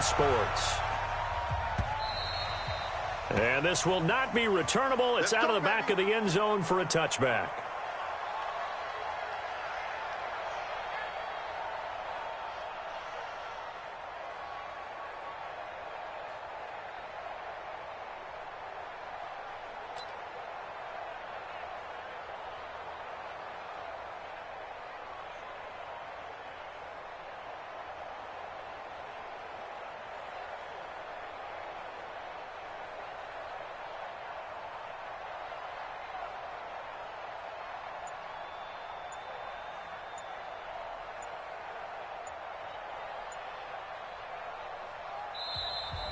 EA Sports. And this will not be returnable. It's out of the back of the end zone for a touchback.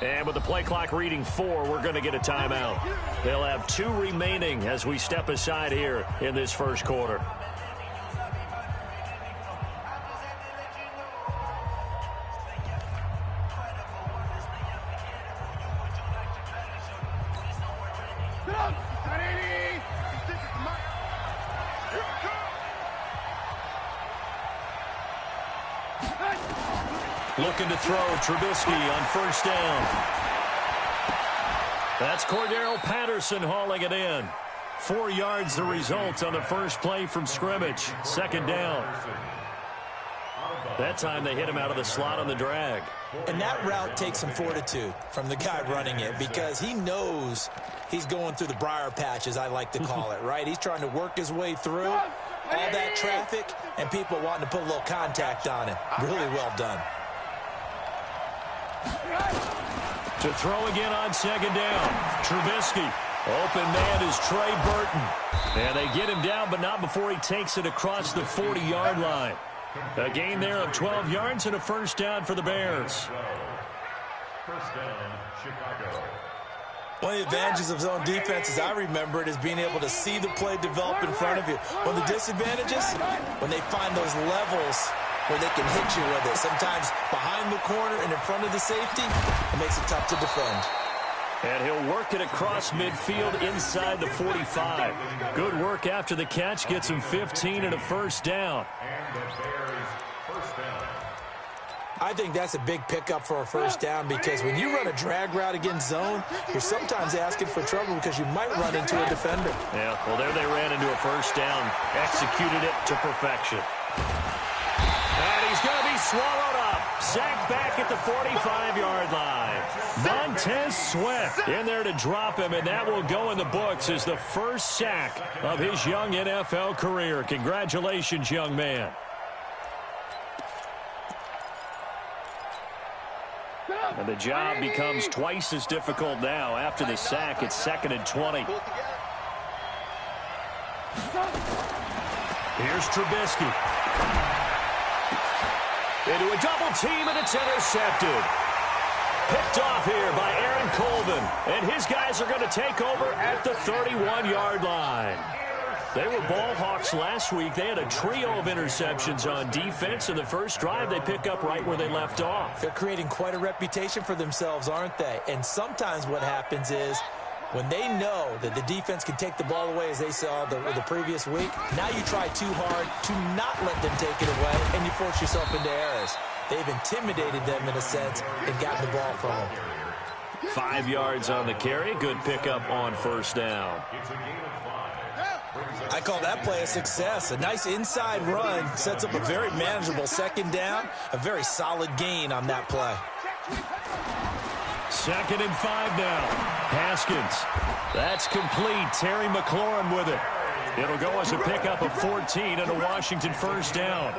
And with the play clock reading 4, we're going to get a timeout. They'll have 2 remaining as we step aside here in this first quarter. Looking to throw, Trubisky on first down. That's Cordero Patterson hauling it in. 4 yards the result on the first play from scrimmage. Second down. That time they hit him out of the slot on the drag. And that route takes some fortitude from the guy running it because he knows he's going through the briar patch, as I like to call it, right? He's trying to work his way through all that traffic and people wanting to put a little contact on it. Really well done. To throw again on second down. Trubisky. Open man is Trey Burton. And they get him down, but not before he takes it across the 40-yard line. A gain there of 12 yards and a first down for the Bears. First down, Chicago. One of the advantages of zone defense, as I remember it, is being able to see the play develop in front of you. One of the disadvantages, when they find those levels where they can hit you with it. Sometimes behind the corner and in front of the safety, it makes it tough to defend. And he'll work it across midfield inside the 45. Good work after the catch. Gets him 15 and a first down. And the Bears first down. I think that's a big pickup for a first down because when you run a drag route against zone, you're sometimes asking for trouble because you might run into a defender. Yeah, well, there they ran into a first down. Executed it to perfection. And he's going to be swallowed up. Sacked back at the 45-yard line. Montez Sweat in there to drop him, and that will go in the books as the first sack of his young NFL career. Congratulations, young man. And the job becomes twice as difficult now. After the sack, it's 2nd and 20. Here's Trubisky. Into a double team, and it's intercepted. Picked off here by Aaron Colvin. And his guys are going to take over at the 31-yard line. They were ball hawks last week. They had a trio of interceptions on defense. In the first drive, they pick up right where they left off. They're creating quite a reputation for themselves, aren't they? And sometimes what happens is when they know that the defense can take the ball away, as they saw the previous week, now you try too hard to not let them take it away, and you force yourself into errors. They've intimidated them in a sense and gotten the ball from them. 5 yards on the carry. Good pickup on first down. It's a gain of 5. I call that play a success. A nice inside run sets up a very manageable second down. A very solid gain on that play. 2nd and 5 now. Haskins. That's complete. Terry McLaurin with it. It'll go as a pickup of 14 and a Washington first down.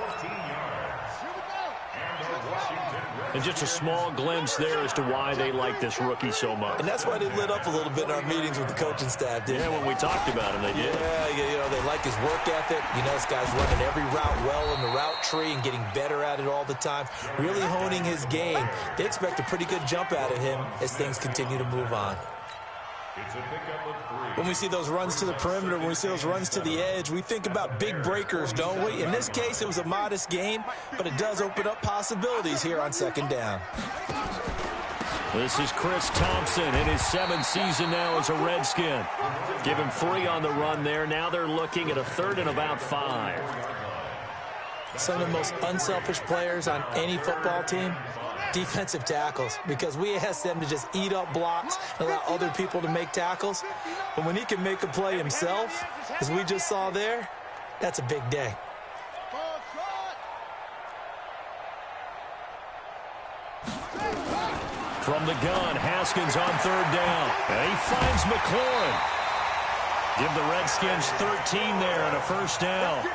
And just a small glimpse there as to why they like this rookie so much. And that's why they lit up a little bit in our meetings with the coaching staff, didn't they? Yeah, when we talked about him, they did. Yeah, you know, they like his work ethic. You know, this guy's running every route well in the route tree and getting better at it all the time, really honing his game. They expect a pretty good jump out of him as things continue to move on. It's a pickup of 3. When we see those runs to the perimeter, when we see those runs to the edge, we think about big breakers, don't we? In this case, it was a modest gain, but it does open up possibilities here on second down. This is Chris Thompson in his 7th season now as a Redskin. Give him 3 on the run there. Now they're looking at a 3rd and about 5. Some of the most unselfish players on any football team Defensive tackles, because we asked them to just eat up blocks and allow other people to make tackles. But when he can make a play himself, as we just saw there, that's a big day. From the gun, Haskins on third down. And he finds McLaurin. Give the Redskins 13 there and a first down.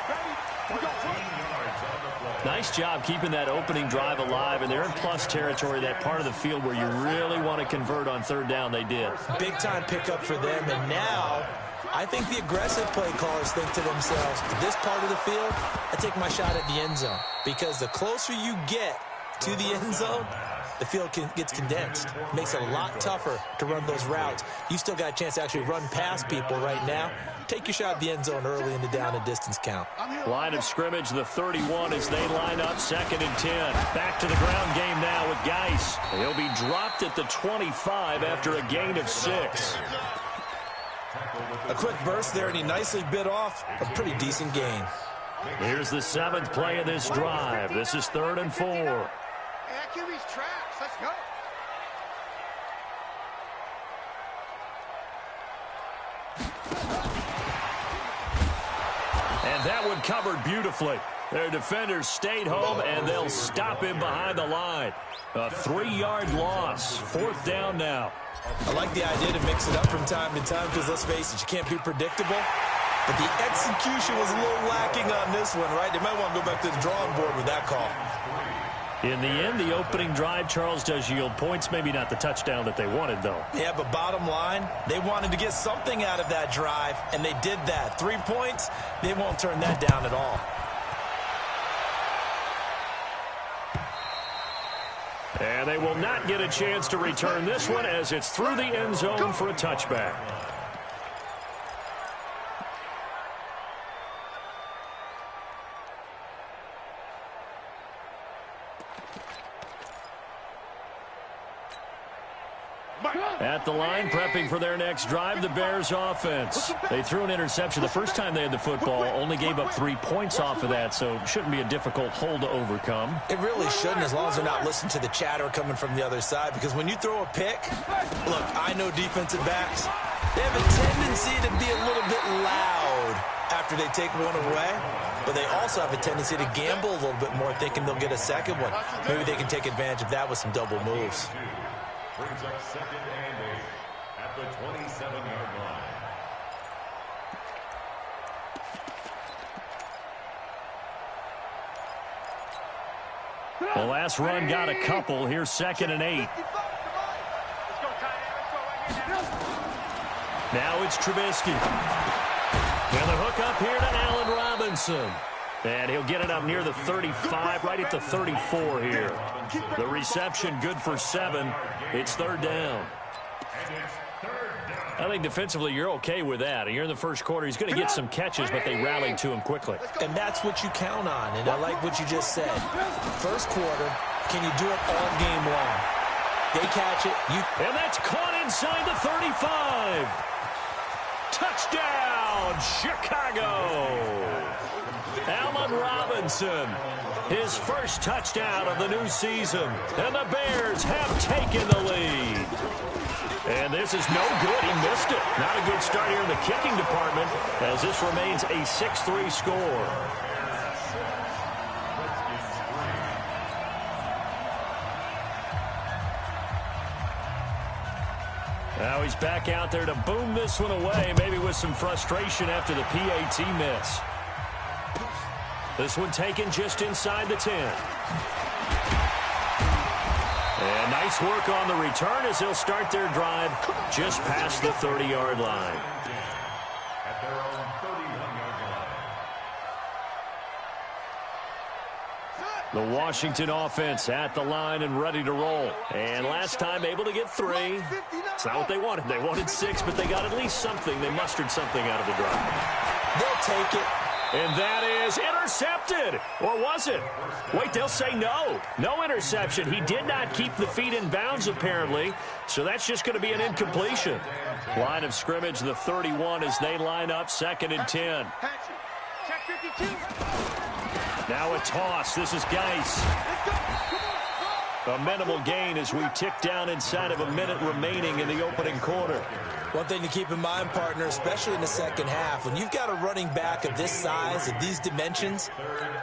Nice job keeping that opening drive alive, and they're in plus territory, that part of the field where you really want to convert on third down. They did. Big-time pickup for them, and now I think the aggressive play callers think to themselves, this part of the field, I take my shot at the end zone, because the closer you get to the end zone, the field gets condensed. Makes it a lot tougher to run those routes. You still got a chance to actually run past people right now. Take your shot at the end zone early in the down and distance count. Line of scrimmage, the 31 as they line up, 2nd and 10. Back to the ground game now with Geis. He'll be dropped at the 25 after a gain of 6. A quick burst there, and he nicely bit off a pretty decent gain. Here's the 7th play of this drive. This is 3rd and 4. QB's trash. Let's go. And that one covered beautifully. Their defenders stayed home, and they'll stop him behind the line. A 3-yard loss. 4th down now. I like the idea to mix it up from time to time because, let's face it, you can't be predictable. But the execution was a little lacking on this one, right? They might want to go back to the drawing board with that call. In the end, the opening drive, Charles, does yield points. Maybe not the touchdown that they wanted, though. Yeah, but bottom line, they wanted to get something out of that drive, and they did that. 3 points, they won't turn that down at all. And they will not get a chance to return this one as it's through the end zone for a touchback. At the line, prepping for their next drive, the Bears offense. They threw an interception the first time they had the football, only gave up 3 points off of that, so it shouldn't be a difficult hole to overcome. It really shouldn't, as long as they're not listening to the chatter coming from the other side, because when you throw a pick, look, I know defensive backs, they have a tendency to be a little bit loud after they take one away, but they also have a tendency to gamble a little bit more, thinking they'll get a second one. Maybe they can take advantage of that with some double moves. Brings up 2nd and 8 at the 27-yard line. The last run got a couple. Here's 2nd and 8. Now it's Trubisky. And the hook up here to Allen Robinson. And he'll get it up near the 35, right at the 34 here. The reception good for 7. It's 3rd down. I think defensively you're okay with that. You're in the first quarter. He's going to get some catches, but they rallied to him quickly. And that's what you count on, and I like what you just said. First quarter, can you do it all game long? They catch it. And that's caught inside the 35. Touchdown, Chicago. Allen Robinson, his first touchdown of the new season. And the Bears have taken the lead. And this is no good. He missed it. Not a good start here in the kicking department as this remains a 6-3 score. Now he's back out there to boom this one away, maybe with some frustration after the PAT miss. This one taken just inside the 10. And nice work on the return as they'll start their drive just past the 30-yard line. At their own 31-yard line. The Washington offense at the line and ready to roll. And last time able to get 3. It's not what they wanted. They wanted 6, but they got at least something. They mustered something out of the drive. They'll take it. And that is intercepted. Or was it? Wait, they'll say no. No interception. He did not keep the feet in bounds, apparently. So that's just going to be an incompletion. Line of scrimmage, the 31 as they line up, 2nd and 10. Now a toss. This is Geis. A minimal gain as we tick down inside of a minute remaining in the opening quarter. One thing to keep in mind, partner, especially in the second half, when you've got a running back of this size, of these dimensions,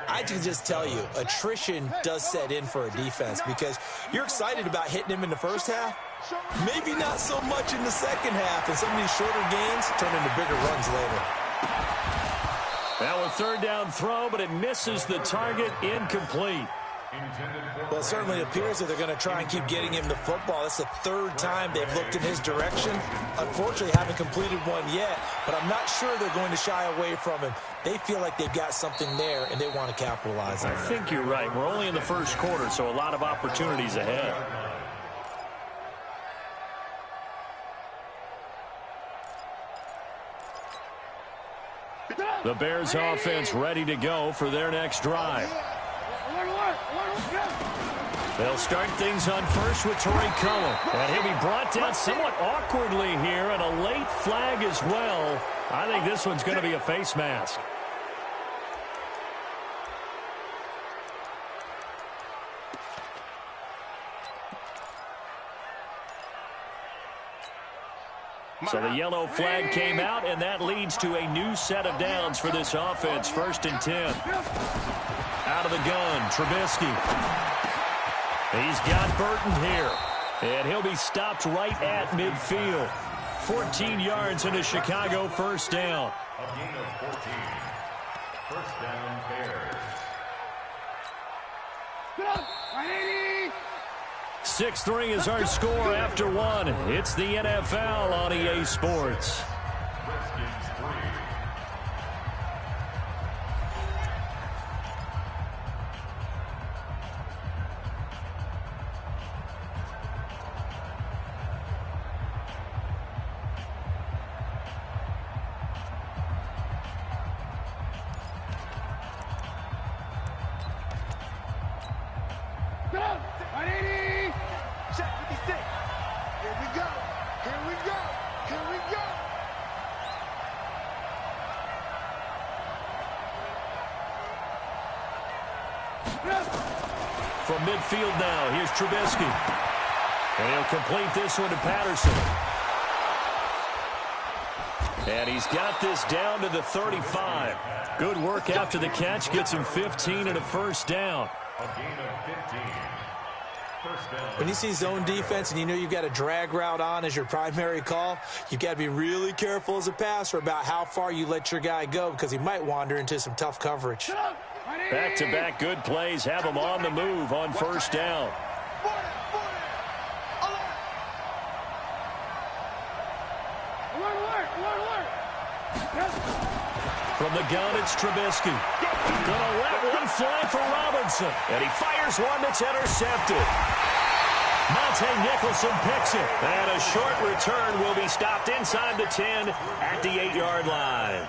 I can just tell you, attrition does set in for a defense because you're excited about hitting him in the first half, maybe not so much in the second half, and some of these shorter gains turn into bigger runs later. Now a third down throw, but it misses the target, incomplete. Well, it certainly appears that they're going to try and keep getting him the football. It's the third time they've looked in his direction. Unfortunately, haven't completed one yet, but I'm not sure they're going to shy away from him. They feel like they've got something there, and they want to capitalize on it. I think you're right. We're only in the first quarter, so a lot of opportunities ahead. The Bears offense ready to go for their next drive. They'll start things on first with Tariq Cohen. And he'll be brought down somewhat awkwardly here, and a late flag as well. I think this one's going to be a face mask. So the yellow flag came out, and that leads to a new set of downs for this offense. 1st and 10. Out of the gun, Trubisky. He's got Burton here, and he'll be stopped right at midfield. 14 yards into Chicago, first down. A gain of 14. First down, Bears. 6-3 is our score after one. It's the NFL on EA Sports. Redskins 3. From midfield now, here's Trubisky. And he'll complete this one to Patterson. And he's got this down to the 35. Good work after the catch. Gets him 15 and a first down. A gain of 15. First down. When you see zone defense and you know you've got a drag route on as your primary call, you've got to be really careful as a passer about how far you let your guy go because he might wander into some tough coverage. Back-to-back good plays have him on the move on first down. From the gun, it's Trubisky. Gonna let one fly for Robinson. And he fires one that's intercepted. Monte Nicholson picks it. And a short return will be stopped inside the 10 at the 8-yard line.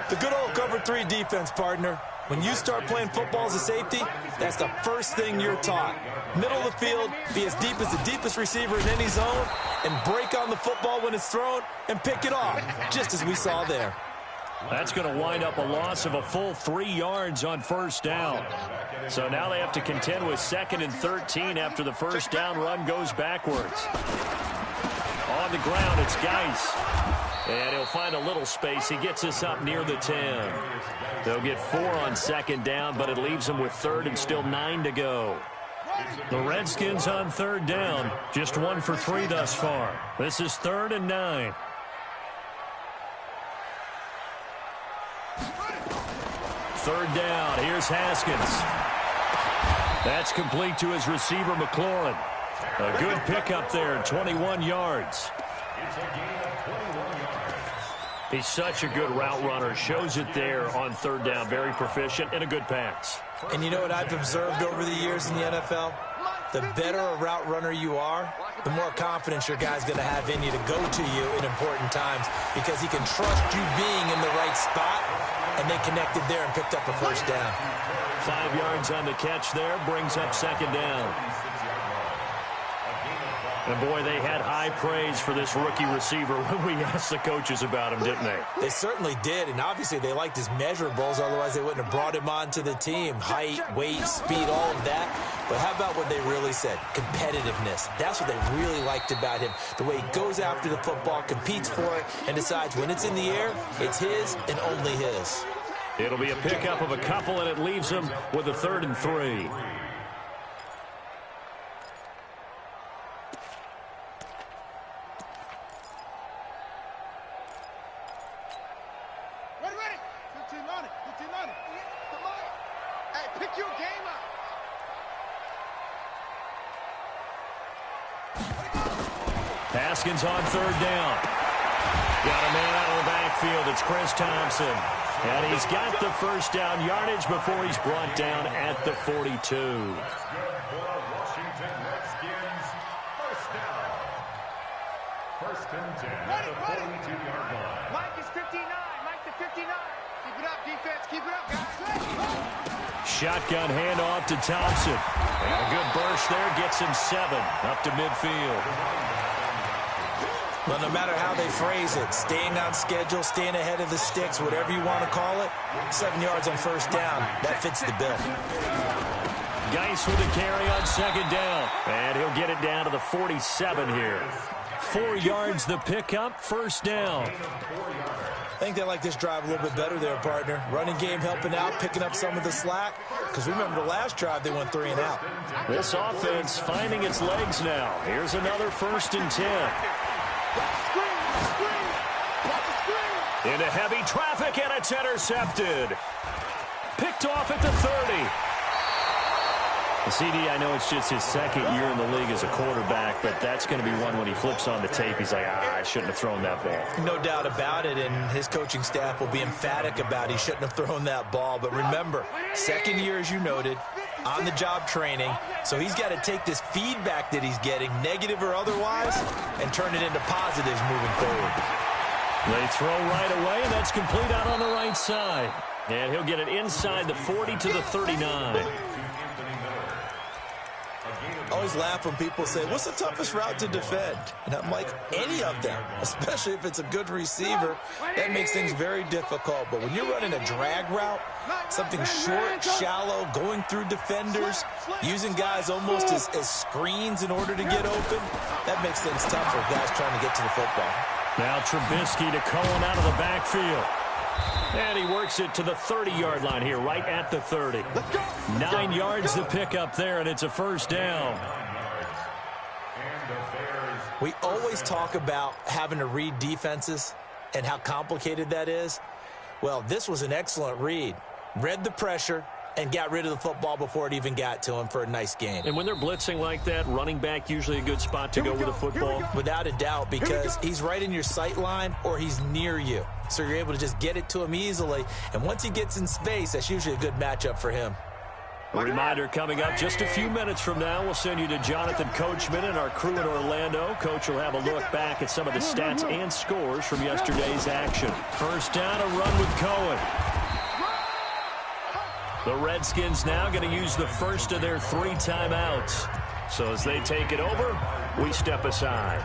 The good old cover 3 defense, partner. When you start playing football as a safety, that's the first thing you're taught. Middle of the field, be as deep as the deepest receiver in any zone, and break on the football when it's thrown and pick it off, just as we saw there. That's going to wind up a loss of a full 3 yards on first down. So now they have to contend with 2nd and 13 after the first down run goes backwards. On the ground, it's Geis. And he'll find a little space. He gets us up near the 10. They'll get 4 on 2nd down, but it leaves them with 3rd and still 9 to go. The Redskins on 3rd down. Just 1 for 3 thus far. This is 3rd and 9. Third down. Here's Haskins. That's complete to his receiver, McLaurin. A good pickup there, 21 yards. It's a gain of 21 yards. He's such a good route runner. Shows it there on 3rd down. Very proficient and a good pass. And you know what I've observed over the years in the NFL? The better a route runner you are, the more confidence your guy's going to have in you to go to you in important times because he can trust you being in the right spot, and they connected there and picked up a first down. 5 yards on the catch there, brings up 2nd down. A gain of 5. And, boy, they had high praise for this rookie receiver when we asked the coaches about him, didn't they? They certainly did, and obviously they liked his measurables. Otherwise, they wouldn't have brought him onto the team. Height, weight, speed, all of that. But how about what they really said? Competitiveness. That's what they really liked about him. The way he goes after the football, competes for it, and decides when it's in the air, it's his and only his. It'll be a pickup of a couple, and it leaves them with a 3rd and 3. Haskins on 3rd down. Got a man out of the backfield. It's Chris Thompson. And he's got the 1st down yardage before he's brought down at the 42. Washington Redskins, 1st down. 1st and 10 at the 42-yard line. Mike is 59. Mike to 59. Keep it up, defense. Keep it up, guys. Shotgun handoff to Thompson. And a good burst there gets him 7 up to midfield. Well, no matter how they phrase it, staying on schedule, staying ahead of the sticks, whatever you want to call it, 7 yards on 1st down, that fits the bill. Geis with a carry on 2nd down. And he'll get it down to the 47 here. 4 yards the pickup, 1st down. I think they like this drive a little bit better there, partner. Running game helping out, picking up some of the slack. Because remember the last drive, they went 3 and out. This offense finding its legs now. Here's another 1st and 10. Into heavy traffic, and it's intercepted. Picked off at the 30. CD, I know it's just his 2nd year in the league as a quarterback, but that's going to be one when he flips on the tape. He's like, I shouldn't have thrown that ball. No doubt about it, and his coaching staff will be emphatic about he shouldn't have thrown that ball. But remember, 2nd year, as you noted, on-the-job training, so he's got to take this feedback that he's getting, negative or otherwise, and turn it into positives moving forward. They throw right away, and that's complete out on the right side. And he'll get it inside the 40 to the 39. I always laugh when people say, what's the toughest route to defend? And I'm like, any of them, especially if it's a good receiver. That makes things very difficult. But when you're running a drag route, something short, shallow, going through defenders, using guys almost as screens in order to get open, that makes things tough for guys trying to get to the football. Now Trubisky to Cohen out of the backfield. And he works it to the 30-yard line here, right at the 30. 9 yards the pickup there, and it's a 1st down. We always talk about having to read defenses and how complicated that is. Well, this was an excellent read. Read the pressure and got rid of the football before it even got to him for a nice gain. And when they're blitzing like that, running back usually a good spot to go with the football. Without a doubt, because he's right in your sight line or he's near you. So you're able to just get it to him easily. And once he gets in space, that's usually a good matchup for him. A reminder coming up just a few minutes from now, we'll send you to Jonathan Coachman and our crew in Orlando. Coach will have a look back at some of the stats and scores from yesterday's action. 1st down, a run with Cohen. The Redskins now going to use the 1st of their 3 timeouts. So as they take it over, we step aside. A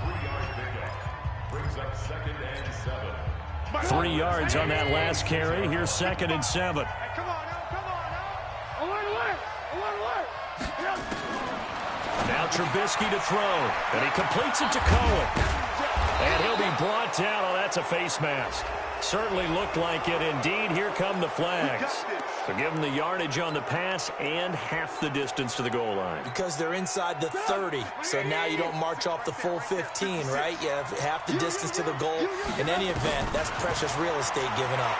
3-yard pickup brings up 2nd and 7. 3 yards on that last carry. Here's 2nd and 7. Come on now. Alert. Now Trubisky to throw. And he completes it to Cohen. And he'll be brought down. Oh, that's a face mask. Certainly looked like it. Indeed, here come the flags. So give them the yardage on the pass and half the distance to the goal line. Because they're inside the 30, so now you don't march off the full 15, right? You have half the distance to the goal. In any event, that's precious real estate given up.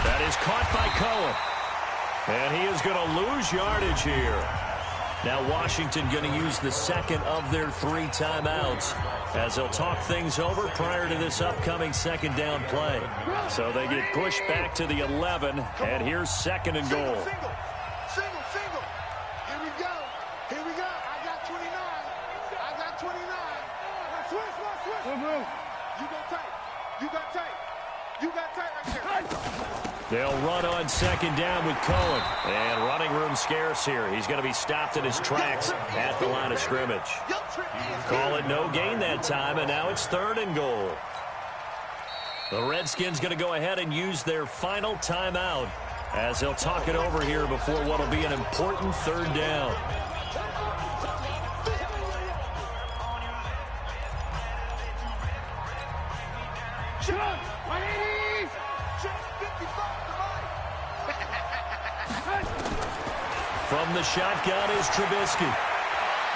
That is caught by Cohen. And he is going to lose yardage here. Now Washington going to use the 2nd of their 3 timeouts as they'll talk things over prior to this upcoming 2nd down play. So they get pushed back to the 11, and here's 2nd and goal. Single. Here we go. I got 29. Now switch. You go tight. You got tight right there. They'll run on second down with Cohen. And running room scarce here. He's going to be stopped in his tracks at the line of scrimmage. Call it no gain that time, and now it's 3rd and goal. The Redskins going to go ahead and use their final timeout as they'll talk it over here before what will be an important 3rd down. From the shotgun is Trubisky.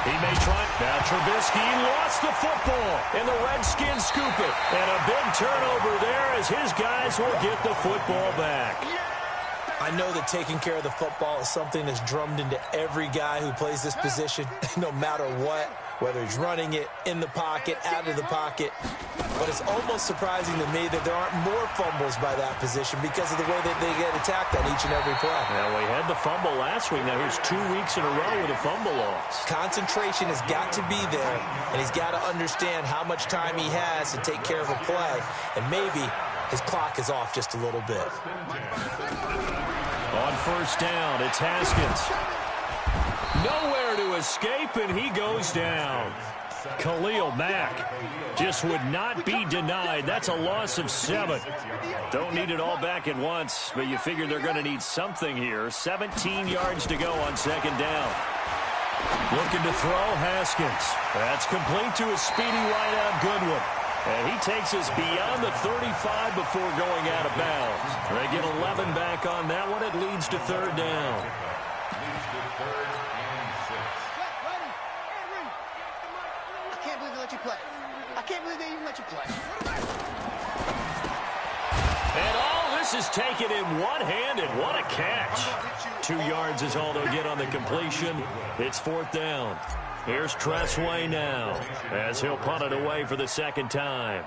He may try. Now Trubisky lost the football, and the Redskins scoop it. And a big turnover there as his guys will get the football back. I know that taking care of the football is something that's drummed into every guy who plays this position, no matter what, whether he's running it, in the pocket, out of the pocket. But it's almost surprising to me that there aren't more fumbles by that position because of the way that they get attacked on each and every play. Now, we had the fumble last week. Now, here's 2 weeks in a row with a fumble loss. Concentration has got to be there, and he's got to understand how much time he has to take care of a play, and maybe his clock is off just a little bit. On 1st down, it's Haskins. Nowhere to escape, and he goes down. Khalil Mack just would not be denied. That's a loss of 7. Don't need it all back at once, but you figure they're going to need something here. 17 yards to go on 2nd down. Looking to throw, Haskins. That's complete to a speedy wideout Goodwin. And he takes us beyond the 35 before going out of bounds. They get 11 back on that one. It leads to 3rd down. I can't believe they let you play. I can't believe they even let you play. And all this is taken in one-handed. What a catch. 2 yards is all they'll get on the completion. It's 4th down. Here's Tressway now as he'll punt it away for the 2nd time.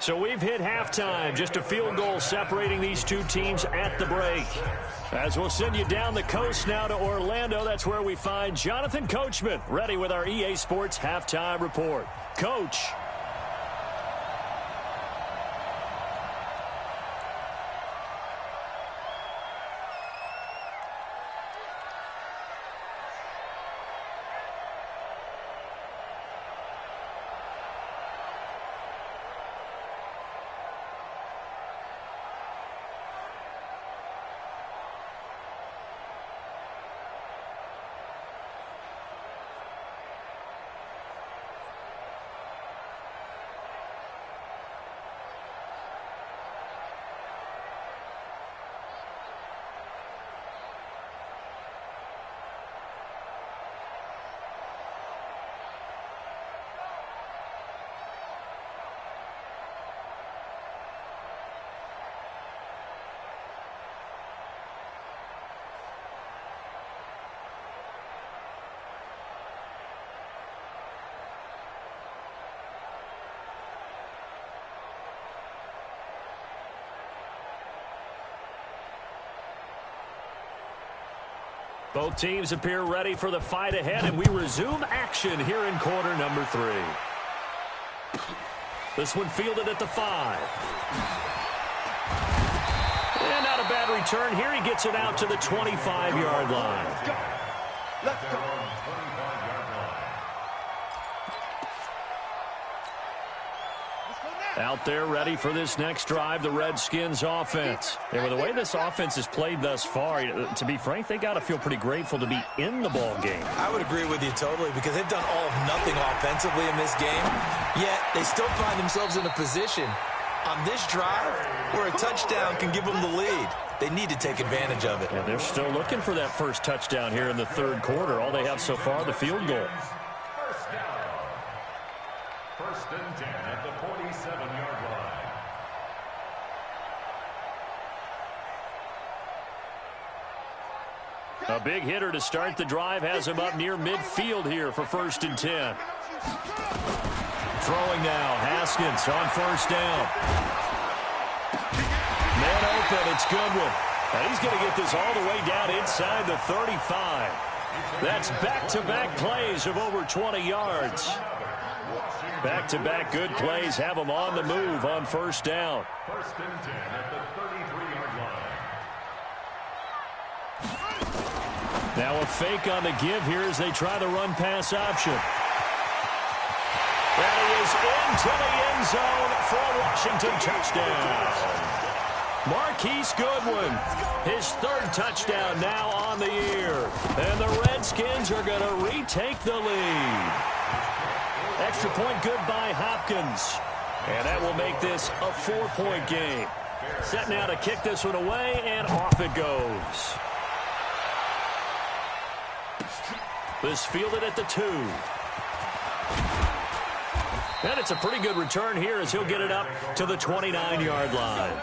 So we've hit halftime, just a field goal separating these two teams at the break. As we'll send you down the coast now to Orlando, that's where we find Jonathan Coachman, ready with our EA Sports Halftime Report. Coach. Both teams appear ready for the fight ahead, and we resume action here in quarter number 3. This one fielded at the 5. And not a bad return here. He gets it out to the 25-yard line. Let's go. Out there ready for this next drive, the Redskins offense. And with the way this offense has played thus far, to be frank, they got to feel pretty grateful to be in the ball game. I would agree with you totally because they've done all of nothing offensively in this game, yet they still find themselves in a position on this drive where a touchdown can give them the lead. They need to take advantage of it. And they're still looking for that first touchdown here in the 3rd quarter. All they have so far, the field goal. First down. 1st and 10 at the 47-yard line. A big hitter to start the drive has him up near midfield here for 1st and 10. Throwing now, Haskins on 1st down. Man open, it's Goodwin. And he's going to get this all the way down inside the 35. That's back-to-back plays of over 20 yards. Back-to-back good plays have them on the move on first down. First and 10 at the 33-yard line. Now a fake on the give here as they try the run-pass option. And he is into the end zone for a Washington touchdown. Marquise Goodwin, his third touchdown now on the year. And the Redskins are going to retake the lead. Extra point good by Hopkins. And that will make this a 4-point game. Set now to kick this one away, and off it goes. This fielded at the 2. And it's a pretty good return here as he'll get it up to the 29-yard line.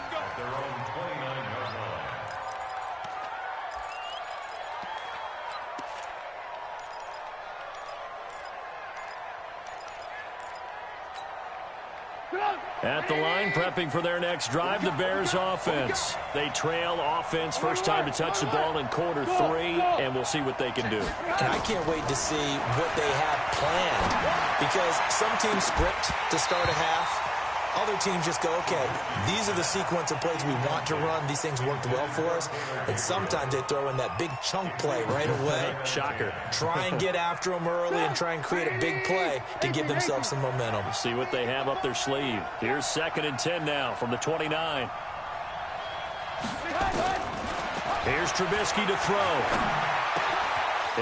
At the line, prepping for their next drive, the Bears offense. They trail offense, first time to touch the ball in quarter 3, and we'll see what they can do. And I can't wait to see what they have planned, because some teams script to start a half. Other teams just go, okay, these are the sequence of plays we want to run. These things worked well for us. And sometimes they throw in that big chunk play right away. Shocker. Try and get after them early and try and create a big play to give themselves some momentum. See what they have up their sleeve. Here's 2nd and 10 now from the 29. Here's Trubisky to throw.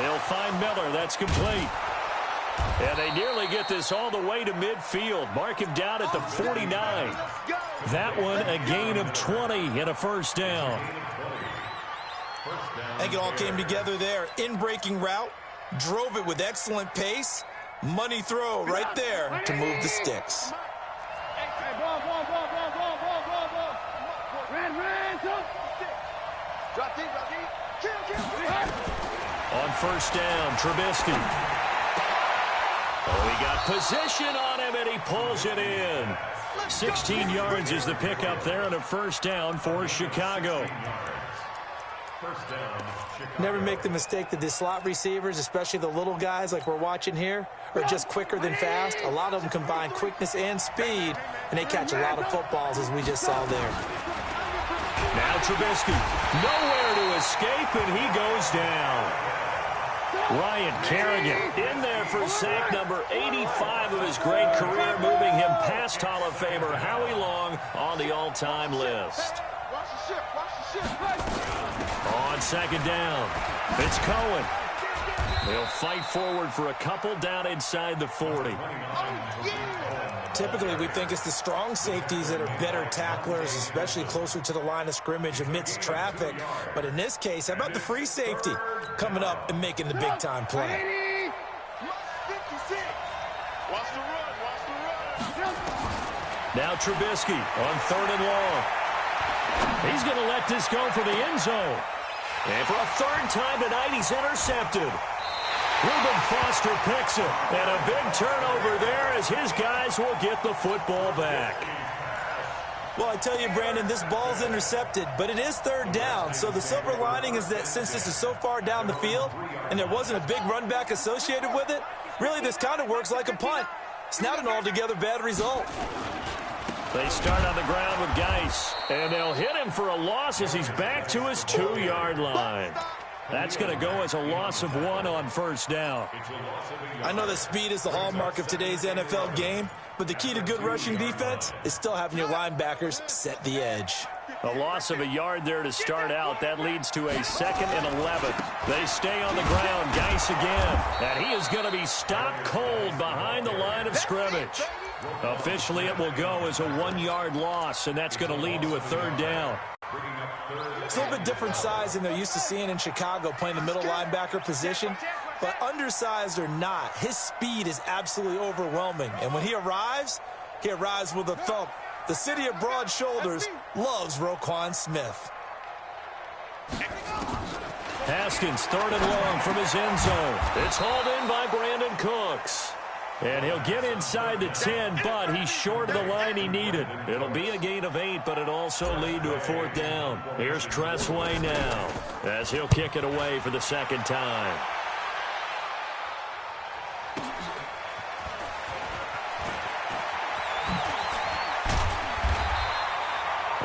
He'll find Miller. That's complete. And they nearly get this all the way to midfield. Mark him down at the 49. That one a gain of 20 and a first down. I think it all came together there. In-breaking route, drove it with excellent pace. Money throw right there to move the sticks. On first down, Trubisky. Oh, he got position on him, and he pulls it in. 16 yards is the pickup there, and a first down for Chicago. Never make the mistake that the slot receivers, especially the little guys like we're watching here, are just quicker than fast. A lot of them combine quickness and speed, and they catch a lot of footballs, as we just saw there. Now Trubisky, nowhere to escape, and he goes down. Ryan Kerrigan in there for sack number 85 of his great career, moving him past Hall of Famer Howie Long on the all-time list. On second down, it's Cohen. He'll fight forward for a couple down inside the 40. Typically, we think it's the strong safeties that are better tacklers, especially closer to the line of scrimmage amidst traffic. But in this case, how about the free safety coming up and making the big-time play? Now Trubisky on 3rd and long. He's going to let this go for the end zone. And for a 3rd time tonight, he's intercepted. Reuben Foster picks it, and a big turnover there as his guys will get the football back. Well, I tell you, Brandon, this ball's intercepted, but it is 3rd down. So the silver lining is that since this is so far down the field and there wasn't a big run back associated with it, really this kind of works like a punt. It's not an altogether bad result. They start on the ground with Geis, and they'll hit him for a loss as he's back to his 2-yard line. That's going to go as a loss of 1 on first down. I know that speed is the hallmark of today's NFL game, but the key to good rushing defense is still having your linebackers set the edge. A loss of a yard there to start out. That leads to a 2nd and 11. They stay on the ground. Geis again. And he is going to be stopped cold behind the line of scrimmage. Officially, it will go as a 1-yard loss, and that's going to lead to a 3rd down. It's a little bit different size than they're used to seeing in Chicago, playing the middle linebacker position. But undersized or not, his speed is absolutely overwhelming. And when he arrives with a thump. The city of broad shoulders loves Roquan Smith. Haskins, 3rd and long from his end zone. It's hauled in by Brandon Cooks. And he'll get inside the 10, but he's short of the line he needed. It'll be a gain of 8, but it'll also lead to a 4th down. Here's Tressway now as he'll kick it away for the 2nd time.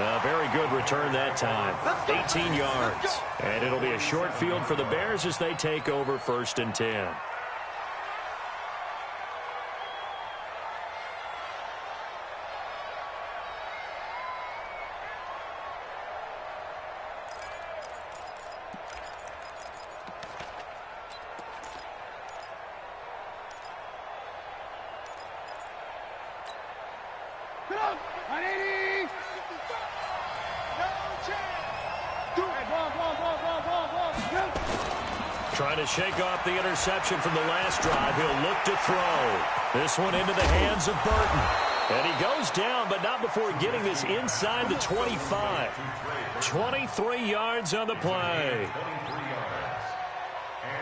A very good return that time. 18 yards. And it'll be a short field for the Bears as they take over 1st and 10. Trying to shake off the interception from the last drive. He'll look to throw. This one into the hands of Burton. And he goes down, but not before getting this inside the 25. 23 yards on the play.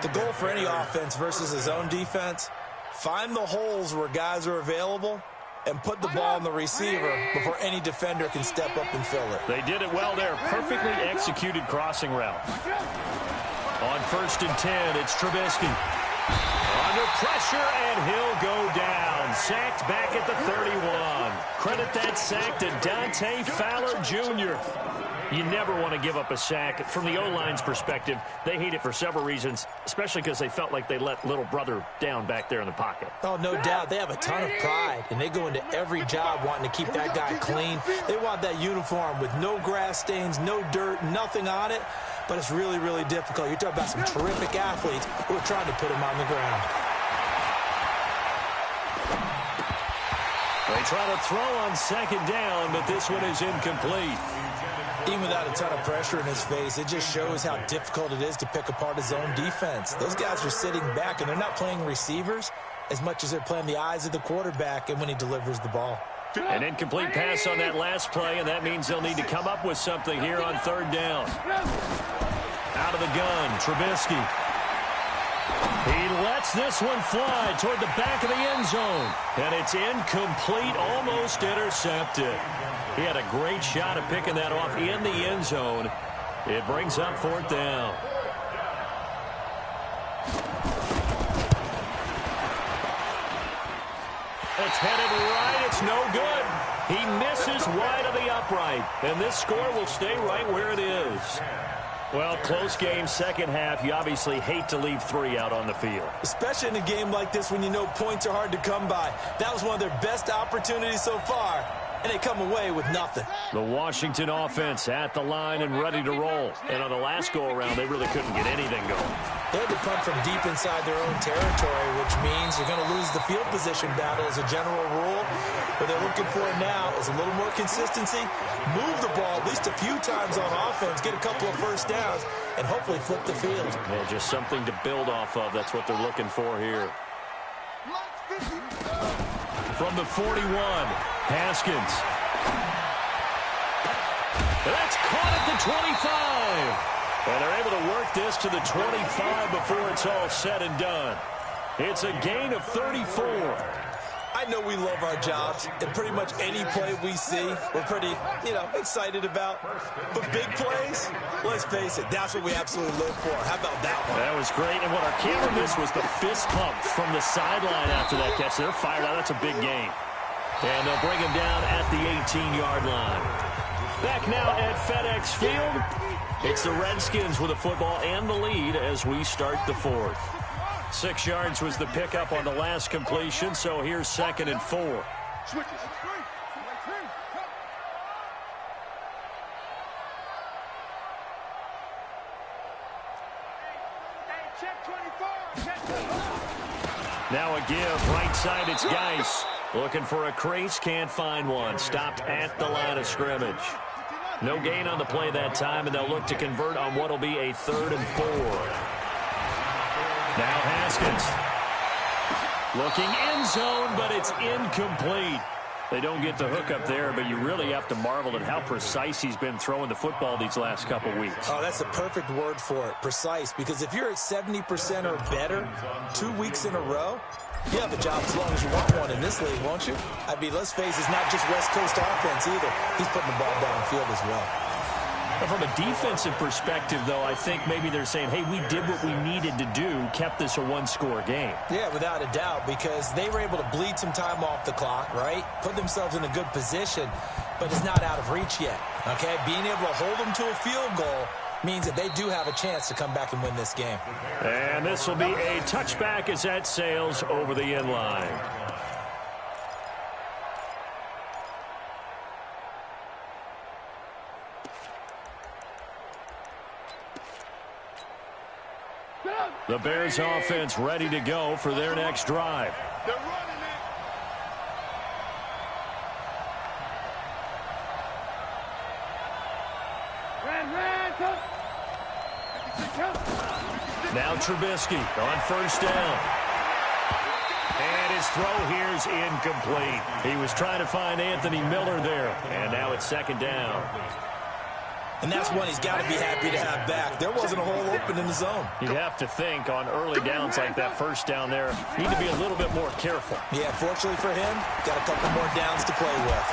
The goal for any offense versus his own defense, find the holes where guys are available and put the ball on the receiver before any defender can step up and fill it. They did it well there. Perfectly executed crossing route. On 1st and 10, it's Trubisky. Under pressure, and he'll go down. Sacked back at the 31. Credit that sack to Dante Fowler Jr. You never want to give up a sack. From the O-line's perspective, they hate it for several reasons, especially because they felt like they let little brother down back there in the pocket. Oh, no doubt. They have a ton of pride, and they go into every job wanting to keep that guy clean. They want that uniform with no grass stains, no dirt, nothing on it. But it's really, really difficult. You're talking about some terrific athletes who are trying to put him on the ground. They try to throw on 2nd down, but this one is incomplete. Even without a ton of pressure in his face, it just shows how difficult it is to pick apart his own defense. Those guys are sitting back, and they're not playing receivers as much as they're playing the eyes of the quarterback and when he delivers the ball. An incomplete pass on that last play, and that means they'll need to come up with something here on 3rd down. Out of the gun, Trubisky. He lets this one fly toward the back of the end zone. And it's incomplete, almost intercepted. He had a great shot at picking that off in the end zone. It brings up 4th down. It's headed right. It's no good. He misses wide of the upright. And this score will stay right where it is. Well, close game, 2nd half. You obviously hate to leave 3 out on the field. Especially in a game like this when you know points are hard to come by. That was one of their best opportunities so far, and they come away with nothing. The Washington offense at the line and ready to roll. And on the last go-around, they really couldn't get anything going. They had to punt from deep inside their own territory, which means you're going to lose the field position battle as a general rule. What they're looking for now is a little more consistency, move the ball at least a few times on offense, get a couple of 1st downs, and hopefully flip the field. Well, just something to build off of. That's what they're looking for here. From the 41, Haskins. That's caught at the 25. And they're able to work this to the 25 before it's all said and done. It's a gain of 34. I know we love our jobs, and pretty much any play we see, we're pretty, excited about. But big plays, let's face it, that's what we absolutely live for. How about that one? That was great, and what our camera missed was the fist pump from the sideline after that catch. They're fired out. That's a big gain. And they'll bring him down at the 18-yard line. Back now at FedEx Field, it's the Redskins with the football and the lead as we start the 4th. 6 yards was the pickup on the last completion, so here's 2nd and 4. Now a give, right side, it's Geis. Looking for a crease, can't find one. Stopped at the line of scrimmage. No gain on the play that time, and they'll look to convert on what will be a 3rd and 4. Now Haskins. Looking end zone, but it's incomplete. They don't get the hook up there, but you really have to marvel at how precise he's been throwing the football these last couple weeks. Oh, that's the perfect word for it, precise, because if you're at 70% or better 2 weeks in a row, you have a job as long as you want one in this league, won't you? I mean, let's face it, it's not just West Coast offense either. He's putting the ball downfield as well. And from a defensive perspective, though, I think maybe they're saying, hey, we did what we needed to do, kept this a one-score game. Yeah, without a doubt, because they were able to bleed some time off the clock, right? Put themselves in a good position, but it's not out of reach yet, okay? Being able to hold them to a field goal means that they do have a chance to come back and win this game. And this will be a touchback as that sails over the end line. The Bears offense ready to go for their next drive. They're running it. Now Trubisky on first down. And his throw here is incomplete. He was trying to find Anthony Miller there. And now it's second down. And that's one he's got to be happy to have back. There wasn't a hole open in the zone. You'd have to think on early downs like that first down there, need to be a little bit more careful. Yeah, fortunately for him, got a couple more downs to play with.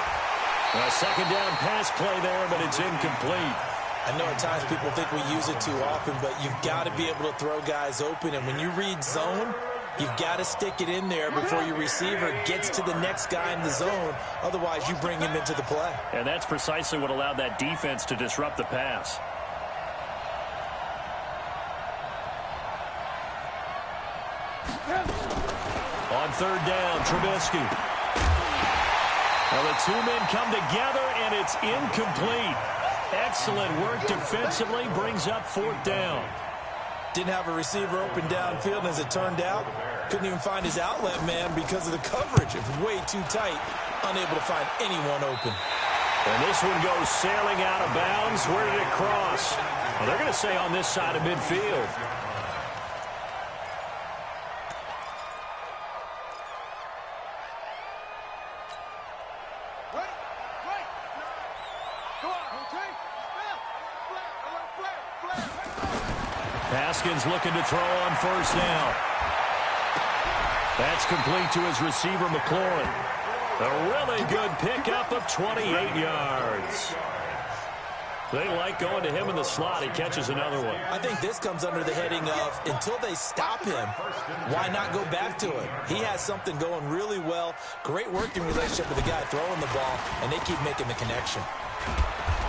A second down pass play there, but it's incomplete. I know at times people think we use it too often, but you've got to be able to throw guys open. And when you read zone, you've got to stick it in there before your receiver gets to the next guy in the zone. Otherwise, you bring him into the play. And that's precisely what allowed that defense to disrupt the pass. On third down, Trubisky. Well, the two men come together, and it's incomplete. Excellent work defensively, brings up fourth down. Didn't have a receiver open downfield, and as it turned out, couldn't even find his outlet man because of the coverage. It was way too tight, unable to find anyone open. And this one goes sailing out of bounds. Where did it cross? Well, they're going to say on this side of midfield. Haskins looking to throw on first down. That's complete to his receiver, McLaurin. A really good pickup of 28 yards. They like going to him in the slot. He catches another one. I think this comes under the heading of until they stop him, why not go back to it? He has something going really well. Great working relationship with the guy throwing the ball, and they keep making the connection.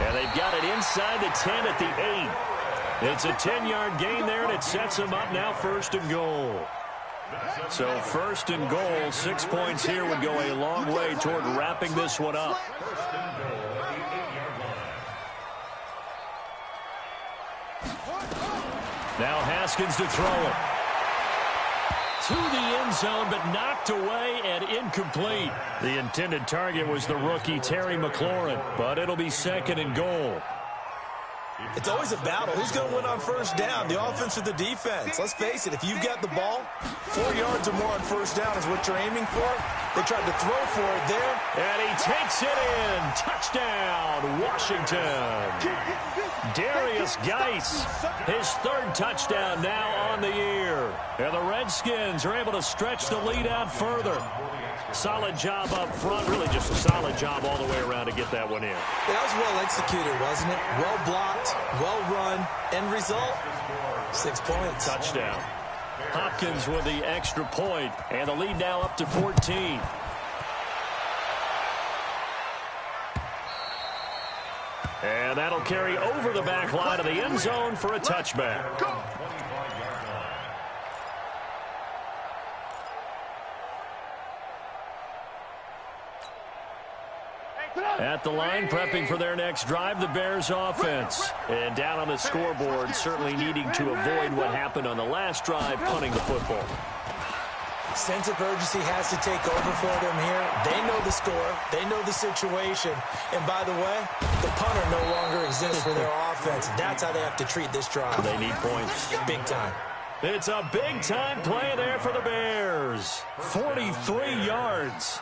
And they've got it inside the 10 at the 8. It's a 10-yard gain there, and it sets them up now first and goal. So first and goal, 6 points here would go a long way toward wrapping this one up. Now Haskins to throw it. To the end zone, but knocked away and incomplete. The intended target was the rookie Terry McLaurin, but it'll be second and goal. It's always a battle. Who's going to win on first down, the offense or the defense? Let's face it, if you've got the ball, 4 yards or more on first down is what you're aiming for. They tried to throw for it there. And he takes it in. Touchdown, Washington. Darius Geis, his third touchdown now on the year. And the Redskins are able to stretch the lead out further. Solid job up front, really just a solid job all the way around to get that one in. That was well executed, wasn't it? Well blocked, well run. End result, 6 points. Touchdown. Hopkins with the extra point, and the lead now up to 14. And that'll carry over the back line of the end zone for a touchback. At the line, prepping for their next drive, the Bears offense. And down on the scoreboard, certainly needing to avoid what happened on the last drive, punting the football. Sense of urgency has to take over for them here. They know the score. They know the situation. And by the way, the punter no longer exists for their offense. That's how they have to treat this drive. They need points. Big time. It's a big-time play there for the Bears. 43 yards.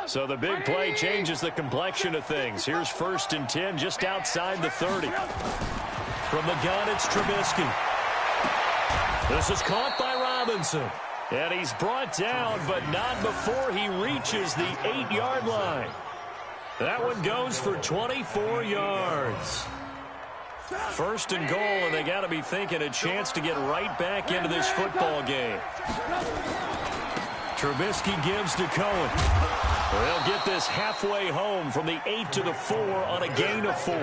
So the big play changes the complexion of things. Here's first and 10 just outside the 30. From the gun, it's Trubisky. This is caught by Robinson. And he's brought down, but not before he reaches the 8-yard line. That one goes for 24 yards. First and goal, and they got to be thinking a chance to get right back into this football game. Trubisky gives to Cohen. They'll get this halfway home from the 8 to the 4 on a gain of 4.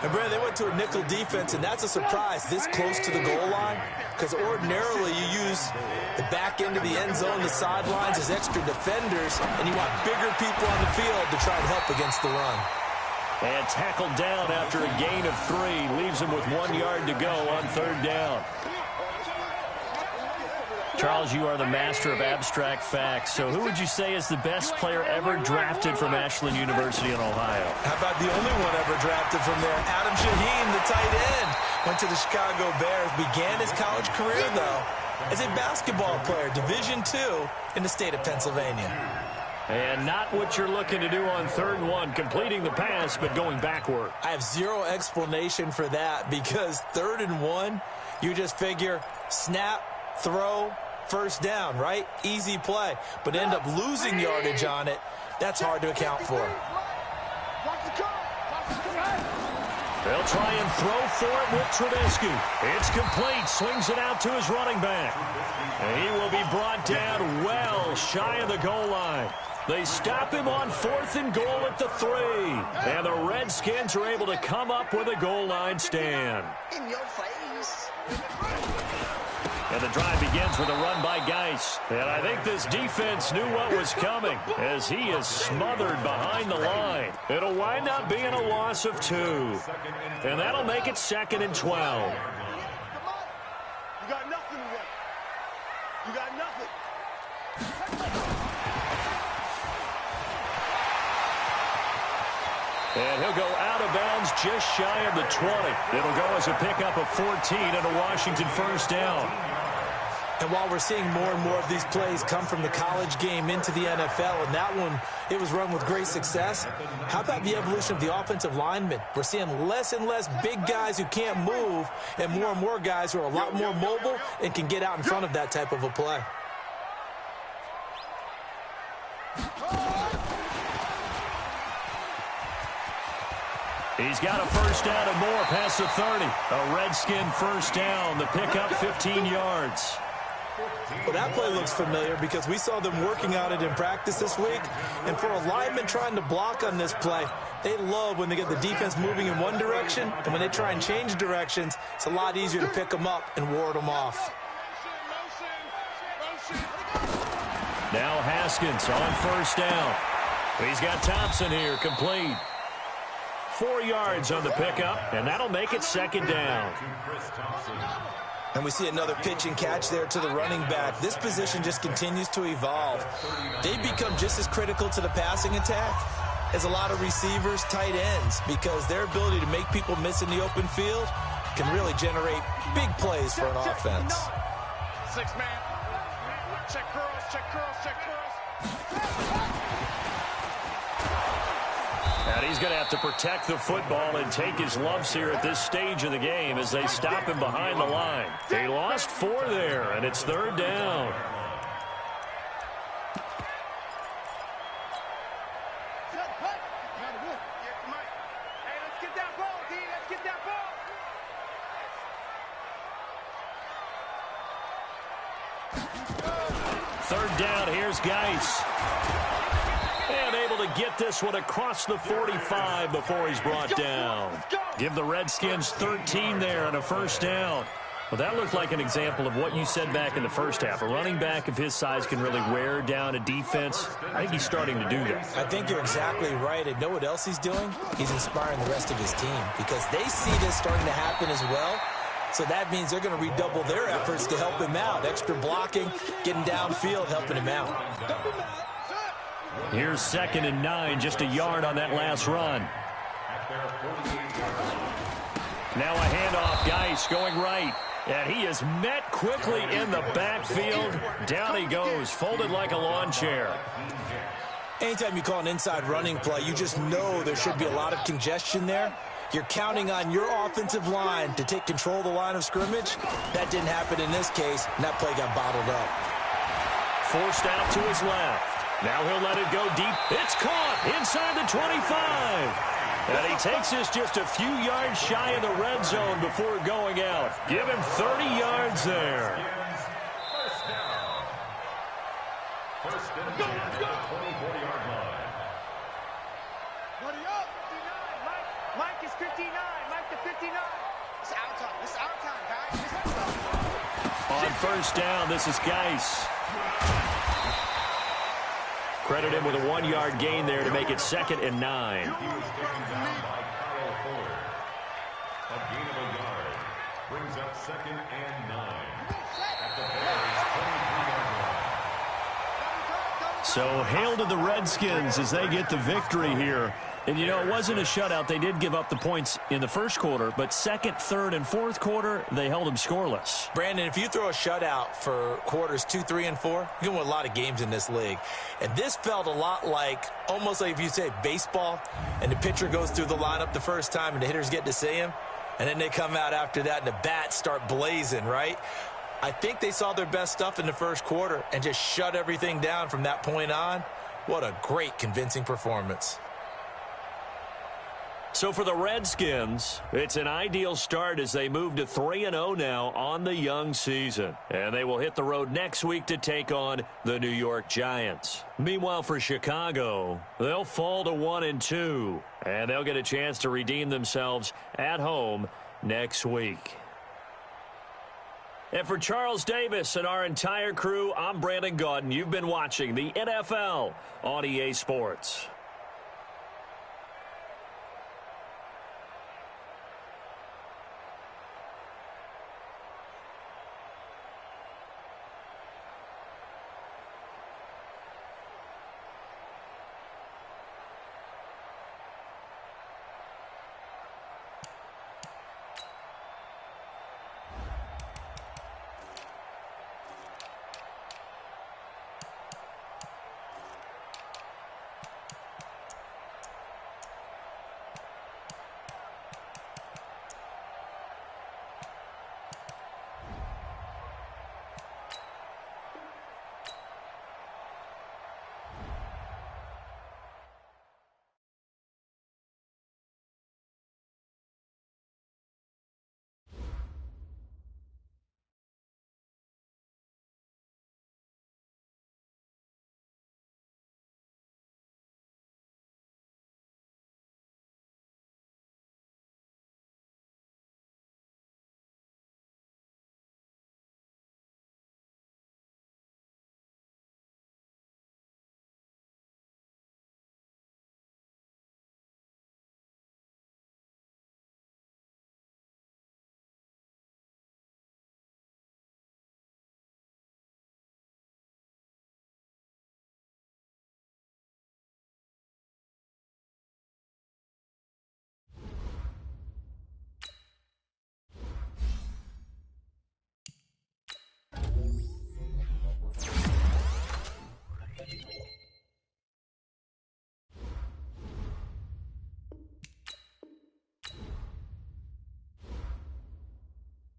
And, Brad, they went to a nickel defense, and that's a surprise this close to the goal line, because ordinarily you use the back end of the end zone, the sidelines as extra defenders, and you want bigger people on the field to try and help against the run. And tackled down after a gain of 3. Leaves him with 1 yard to go on 3rd down. Charles, you are the master of abstract facts. So who would you say is the best player ever drafted from Ashland University in Ohio? How about the only one ever drafted from there? Adam Shaheen, the tight end. Went to the Chicago Bears. Began his college career, though, as a basketball player, Division II in the state of Pennsylvania. And not what you're looking to do on 3rd and 1, completing the pass, but going backward. I have zero explanation for that, because 3rd and 1, you just figure snap, throw, first down, right? Easy play. But end up losing yardage on it. That's hard to account for. They'll try and throw for it with Trubisky. It's complete. Swings it out to his running back. And he will be brought down well shy of the goal line. They stop him on 4th and goal at the 3. And the Redskins are able to come up with a goal line stand. In your face. And the drive begins with a run by Geis. And I think this defense knew what was coming as he is smothered behind the line. It'll wind up being a loss of 2. And that'll make it 2nd and 12. You got nothing to win. You got nothing. And he'll go out of bounds just shy of the 20. It'll go as a pickup of 14 and a Washington first down. And while we're seeing more and more of these plays come from the college game into the NFL, and that one, it was run with great success, how about the evolution of the offensive linemen? We're seeing less and less big guys who can't move and more guys who are a lot more mobile and can get out in front of that type of a play. He's got a first down and more past the 30. A Redskin first down. The pickup 15 yards. Well, that play looks familiar because we saw them working on it in practice this week. And for a lineman trying to block on this play, they love when they get the defense moving in one direction. And when they try and change directions, it's a lot easier to pick them up and ward them off. Now Haskins on first down. He's got Thompson here, complete. 4 yards on the pickup, and that'll make it 2nd down. And we see another pitch and catch there to the running back. This position just continues to evolve. They become just as critical to the passing attack as a lot of receivers, tight ends, because their ability to make people miss in the open field can really generate big plays for an offense. 6-man. Check curls, check curls, check curls. And he's going to have to protect the football and take his lumps here at this stage of the game as they stop him behind the line. They lost 4 there, and it's 3rd down. Hey, let's get that ball, D. Let's get that ball. 3rd down, here's Geis. And able to get this one across the 45 before he's brought down. Give the Redskins 13 there and a first down. Well, that looked like an example of what you said back in the first half. A running back of his size can really wear down a defense. I think he's starting to do that. I think you're exactly right. And know what else he's doing? He's inspiring the rest of his team because they see this starting to happen as well. So that means they're going to redouble their efforts to help him out. Extra blocking, getting downfield, helping him out. Here's 2nd and 9, just a yard on that last run. Now a handoff, Geis going right. And he is met quickly in the backfield. Down he goes, folded like a lawn chair. Anytime you call an inside running play, you just know there should be a lot of congestion there. You're counting on your offensive line to take control of the line of scrimmage. That didn't happen in this case, and that play got bottled up. Forced out to his left. Now he'll let it go deep. It's caught inside the 25. And he takes us just a few yards shy of the red zone before going out. Give him 30 yards there. First down. First and 10 at the 24-yard line. Buddy up. 59. Mike is 59. Mike to 59. It's our time. It's our time, guys. On first down, this is Geis. Credit him with a 1-yard gain there to make it 2nd and 9. He was taken down by Kyle Fuller. A gain of a yard brings up 2nd and 9 at the Bears' 23-yard line. So hail to the Redskins as they get the victory here. And, you know, it wasn't a shutout. They did give up the points in the first quarter, but second, third, and fourth quarter, they held them scoreless. Brandon, if you throw a shutout for quarters 2, 3, and 4, you're going to win a lot of games in this league. And this felt a lot like, almost like if you say baseball, and the pitcher goes through the lineup the first time, and the hitters get to see him, and then they come out after that, and the bats start blazing, right? I think they saw their best stuff in the first quarter and just shut everything down from that point on. What a great, convincing performance. So for the Redskins, it's an ideal start as they move to 3-0 now on the young season. And they will hit the road next week to take on the New York Giants. Meanwhile, for Chicago, they'll fall to 1-2. And they'll get a chance to redeem themselves at home next week. And for Charles Davis and our entire crew, I'm Brandon Gaudin. You've been watching the NFL on EA Sports.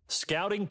Scouting